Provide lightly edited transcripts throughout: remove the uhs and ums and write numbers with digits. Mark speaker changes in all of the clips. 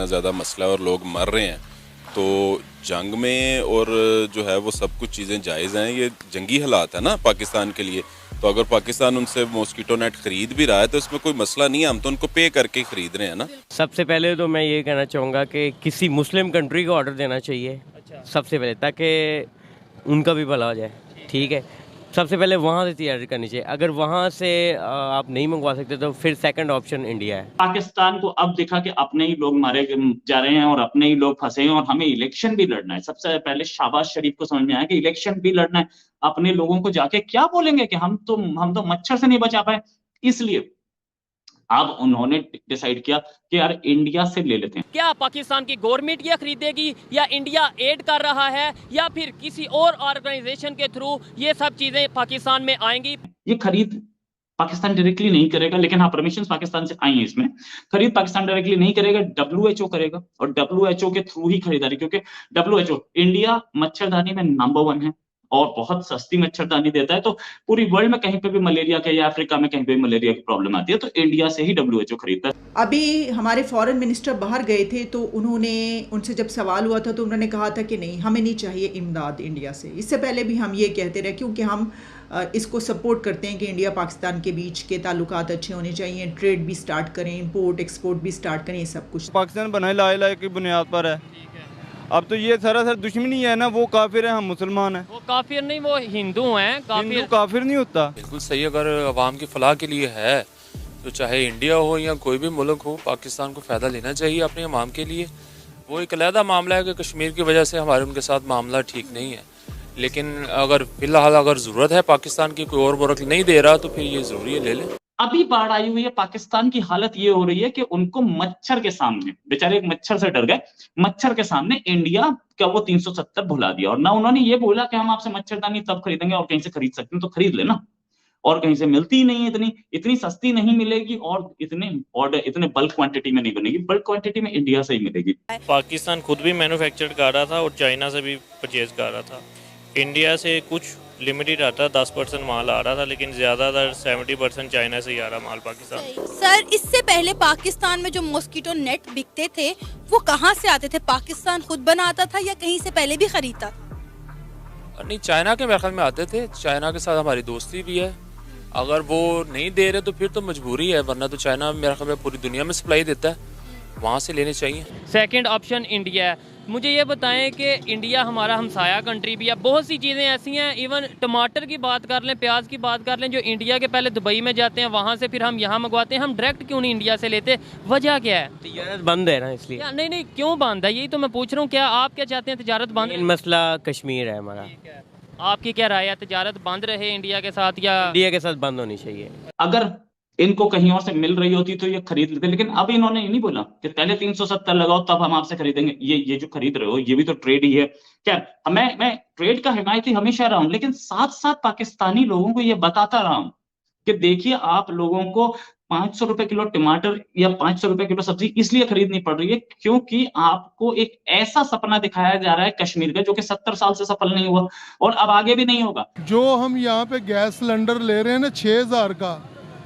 Speaker 1: इतना ज़्यादा मसला है और लोग मर रहे हैं, तो जंग में और जो है वो सब कुछ चीज़ें जायज़ हैं। ये जंगी हालात है ना पाकिस्तान के लिए, तो अगर पाकिस्तान उनसे मॉस्किटो नेट खरीद भी रहा है तो इसमें कोई मसला नहीं है, हम तो उनको पे करके खरीद रहे हैं ना। सबसे पहले तो मैं ये कहना चाहूँगा कि किसी मुस्लिम कंट्री को ऑर्डर देना चाहिए सबसे पहले, ताकि उनका भी भला हो जाए। ठीक है, सबसे पहले वहाँ से तैयारी करनी चाहिए। अगर वहाँ से आप नहीं मंगवा सकते तो फिर सेकंड ऑप्शन इंडिया है।
Speaker 2: पाकिस्तान को अब दिखा कि अपने ही लोग मारे जा रहे हैं और अपने ही लोग फंसे हैं और हमें इलेक्शन भी लड़ना है। सबसे पहले शाहबाज शरीफ को समझ में आया कि इलेक्शन भी लड़ना है। अपने लोगों को जाके क्या बोलेंगे कि हम तो मच्छर से नहीं बचा पाए। इसलिए अब उन्होंने डिसाइड किया कि यार इंडिया से ले लेते हैं।
Speaker 3: क्या पाकिस्तान की गवर्नमेंट ये खरीदेगी या इंडिया एड कर रहा है या फिर किसी और ऑर्गेनाइजेशन के थ्रू ये सब चीजें पाकिस्तान में आएंगी?
Speaker 2: ये खरीद पाकिस्तान डायरेक्टली नहीं करेगा, लेकिन हाँ परमिशन पाकिस्तान से आई है। इसमें खरीद पाकिस्तान डायरेक्टली नहीं करेगा, WHO करेगा और WHO के थ्रू ही खरीदारी, क्योंकि WHO इंडिया मच्छरदानी में नंबर 1 है और बहुत सस्ती मच्छरदानी देता है। तो पूरी वर्ल्ड में कहीं पे भी मलेरिया के या अफ्रीका में कहीं पे भी मलेरिया की प्रॉब्लम आती है तो इंडिया से ही WHO खरीदता है।
Speaker 4: अभी हमारे फॉरेन मिनिस्टर बाहर गए थे तो उनसे जब सवाल हुआ था तो उन्होंने कहा था कि नहीं, हमें नहीं चाहिए इमदाद इंडिया से। इससे पहले भी हम ये कहते रहे, क्योंकि हम इसको सपोर्ट करते हैं कि इंडिया पाकिस्तान के बीच के ताल्लुकात अच्छे होने चाहिए, ट्रेड भी स्टार्ट करें, इंपोर्ट एक्सपोर्ट भी स्टार्ट करें, ये सब कुछ।
Speaker 5: पाकिस्तान बनाए ला की बुनियाद पर है। अब तो ये सरासर दुश्मनी है ना, वो काफिर है, हम मुसलमान हैं।
Speaker 3: वो काफिर नहीं, वो हिंदू हैं।
Speaker 5: हिंदू काफिर नहीं होता।
Speaker 6: बिल्कुल सही, अगर अवाम की फलाह के लिए है तो चाहे इंडिया हो या कोई भी मुल्क हो, पाकिस्तान को फ़ायदा लेना चाहिए अपने अवाम के लिए। वो एक अलहदा मामला है कि कश्मीर की वजह से हमारे उनके साथ मामला ठीक नहीं है, लेकिन अगर फिलहाल अगर ज़रूरत है पाकिस्तान की, कोई और मुल्क नहीं दे रहा तो फिर ये ज़रूरी है ले लें।
Speaker 2: अभी बाढ़ आई हुई है, पाकिस्तान की हालत ये हो रही है कि उनको मच्छर के सामने, बेचारे एक मच्छर से डर गए, मच्छर के सामने इंडिया का वो 370 भुला दिया। और ना उन्होंने ये बोला कि हम आपसे मच्छरदानी तब खरीदेंगे और कहीं से खरीद सकते हैं तो खरीद लेना, और कहीं से मिलती ही नहीं है, इतनी सस्ती नहीं मिलेगी और इतने बल्क क्वांटिटी में नहीं बनेगी। बल्क क्वांटिटी में इंडिया से ही मिलेगी।
Speaker 7: पाकिस्तान खुद भी मैन्युफैक्चर कर रहा था और चाइना से भी परचेज कर रहा था। इंडिया से कुछ लिमिटेड आता, 10% माल आ रहा था, लेकिन ज़्यादातर 70% चाइना से ही आ रहा माल पाकिस्तान।
Speaker 8: सर, इससे पहले पाकिस्तान में जो मॉस्किटो नेट बिकते थे वो कहाँ से आते थे? पाकिस्तान खुद बनाता था या कहीं से पहले भी खरीदता?
Speaker 6: नहीं, चाइना के महल में आते थे। चाइना के साथ हमारी दोस्ती भी है। अगर वो नहीं दे रहे तो फिर तो मजबूरी है, वरना तो चाइना मेरे ख्याल में पूरी दुनिया में सप्लाई देता है, वहाँ से लेने चाहिए।
Speaker 3: सेकंड ऑप्शन इंडिया है। मुझे ये बताएं कि इंडिया हमारा हमसाया कंट्री भी है, बहुत सी चीज़ें ऐसी हैं, इवन टमाटर की बात कर लें, प्याज की बात कर लें, जो इंडिया के पहले दुबई में जाते हैं, वहाँ से फिर हम यहाँ मंगवाते हैं। हम डायरेक्ट क्यों नहीं इंडिया से लेते? वजह क्या है?
Speaker 4: तजारत बंद है ना, इसलिए।
Speaker 3: नहीं, क्यों बंद है? यही तो मैं पूछ रहा हूँ, क्या आप क्या चाहते हैं तजारत बंद?
Speaker 4: मसला कश्मीर है हमारा।
Speaker 3: आपकी क्या राय है, तजारत बंद रहे इंडिया के साथ या
Speaker 4: इंडिया के साथ बंद होनी चाहिए?
Speaker 2: अगर इनको कहीं और से मिल रही होती तो ये खरीद लेते, लेकिन अब इन्होंने ये नहीं बोला कि पहले 370 लगाओ तब हम आपसे खरीदेंगे। ये जो खरीद रहे हो ये भी तो ट्रेड ही है। क्या मैं ट्रेड का हिमायती हमेशा रहा हूं, लेकिन साथ साथ पाकिस्तानी लोगों को ये बताता रहा हूं कि देखिए आप लोगों को 500 रुपए किलो टमाटर या 500 रुपए किलो सब्जी इसलिए खरीदनी पड़ रही है क्योंकि आपको एक ऐसा सपना दिखाया जा रहा है कश्मीर का जो कि 70 साल से सफल नहीं हुआ और अब आगे भी नहीं होगा।
Speaker 9: जो हम यहाँ पे गैस सिलेंडर ले रहे हैं ना 6000 का,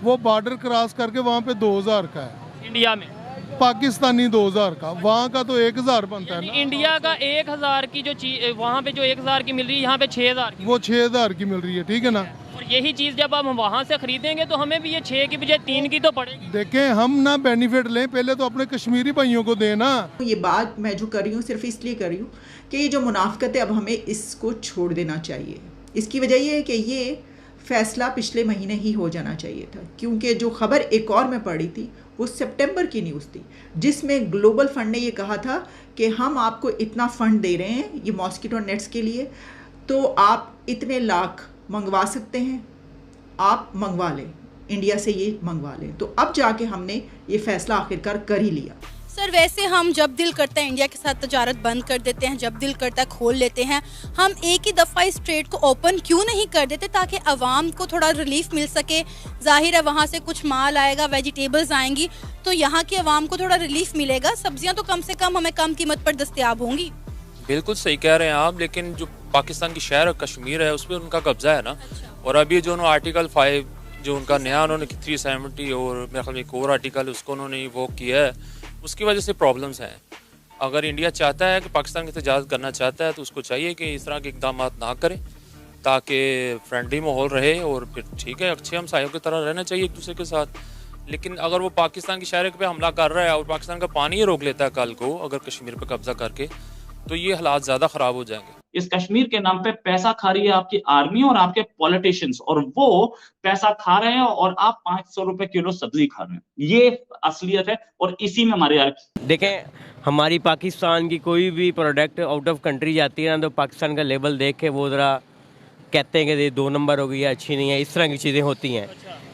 Speaker 9: वो बॉर्डर क्रॉस करके वहाँ पे 2000 का है
Speaker 3: इंडिया में।
Speaker 9: पाकिस्तानी 2000 का, वहाँ का तो 1000 बनता है ना।
Speaker 3: इंडिया का 1000 की जो चीज वहाँ पे जो 1000 की मिल रही है, यहाँ पे 6000 की।
Speaker 9: वो 6000 की मिल रही है, ठीक है ना।
Speaker 3: और यही चीज जब हम वहाँ से खरीदेंगे तो हमें भी ये 6 की बजाय 3 की तो पड़ेगी।
Speaker 9: देखें, हम ना बेनिफिट लें, पहले तो अपने कश्मीरी भाइयों को देना।
Speaker 4: ये बात मैं जो कर रही हूँ सिर्फ इसलिए कर रही हूँ कि ये जो मुनाफकत है अब हमें इसको छोड़ देना चाहिए। इसकी वजह ये है कि ये फैसला पिछले महीने ही हो जाना चाहिए था, क्योंकि जो खबर एक और में पढ़ी थी वो सितंबर की न्यूज़ थी, जिसमें ग्लोबल फंड ने ये कहा था कि हम आपको इतना फंड दे रहे हैं ये मॉस्किटो नेट्स के लिए, तो आप इतने लाख मंगवा सकते हैं, आप मंगवा लें, इंडिया से ये मंगवा लें। तो अब जाके हमने ये फैसला आखिरकार कर ही लिया।
Speaker 8: सर, वैसे हम जब दिल करता है इंडिया के साथ तजारत बंद कर देते हैं, जब दिल करता है खोल लेते हैं। हम एक ही दफ़ा इस ट्रेड को ओपन क्यों नहीं कर देते ताकि आवाम को थोड़ा रिलीफ मिल सके? जाहिर है वहाँ से कुछ माल आएगा, वेजिटेबल्स आएंगी, तो यहाँ की आवाम को थोड़ा रिलीफ मिलेगा। सब्जियाँ तो कम से कम हमें कम कीमत पर दस्तयाब होंगी।
Speaker 6: बिल्कुल सही कह रहे हैं आप, लेकिन जो पाकिस्तान की शहर कश्मीर है उस पर उनका कब्जा है ना। और अभी जो आर्टिकल 5 जो उनका नया उन्होंने 370 और मेरे ख्याल में एक और आर्टिकल उसको उन्होंने वो किया है, उसकी वजह से प्रॉब्लम्स हैं। अगर इंडिया चाहता है कि पाकिस्तान के साथ तजारत करना चाहता है तो उसको चाहिए कि इस तरह के इकदाम ना करें ताकि फ्रेंडली माहौल रहे, और फिर ठीक है अच्छे हमसायों की तरह रहना चाहिए एक दूसरे के साथ। लेकिन अगर वो पाकिस्तान की शहर पे हमला कर रहा है और पाकिस्तान का पानी ही रोक लेता है कल को अगर कश्मीर पे कब्जा करके, तो ये हालात ज़्यादा ख़राब हो जाएंगे।
Speaker 2: इस कश्मीर के नाम पे पैसा खा रही है आपकी आर्मी और आपके पॉलिटिशियंस, और वो पैसा खा रहे हैं और आप 500 रुपए किलो सब्जी खा रहे हैं। ये असलियत है और इसी में हमारे
Speaker 10: देखें, हमारी पाकिस्तान की कोई भी प्रोडक्ट आउट ऑफ कंट्री जाती है ना, तो पाकिस्तान का लेबल देख के वो ज़रा कहते हैं कि ये 2 नंबर हो गई है, अच्छी नहीं है, इस तरह की चीज़ें होती हैं।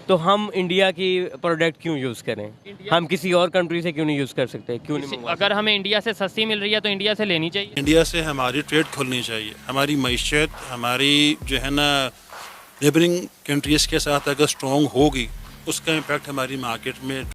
Speaker 10: तो हम इंडिया की प्रोडक्ट क्यों यूज़ करें? हम किसी और कंट्री से क्यों नहीं यूज़ कर सकते? क्यों नहीं?
Speaker 3: अगर हमें इंडिया से सस्ती मिल रही है तो इंडिया से लेनी चाहिए।
Speaker 11: इंडिया से हमारी ट्रेड खुलनी चाहिए। हमारी मईशत, हमारी जो है ना नेबरिंग कंट्रीज़ के साथ अगर स्ट्रॉन्ग होगी, उसका इम्पैक्ट हमारी मार्केट में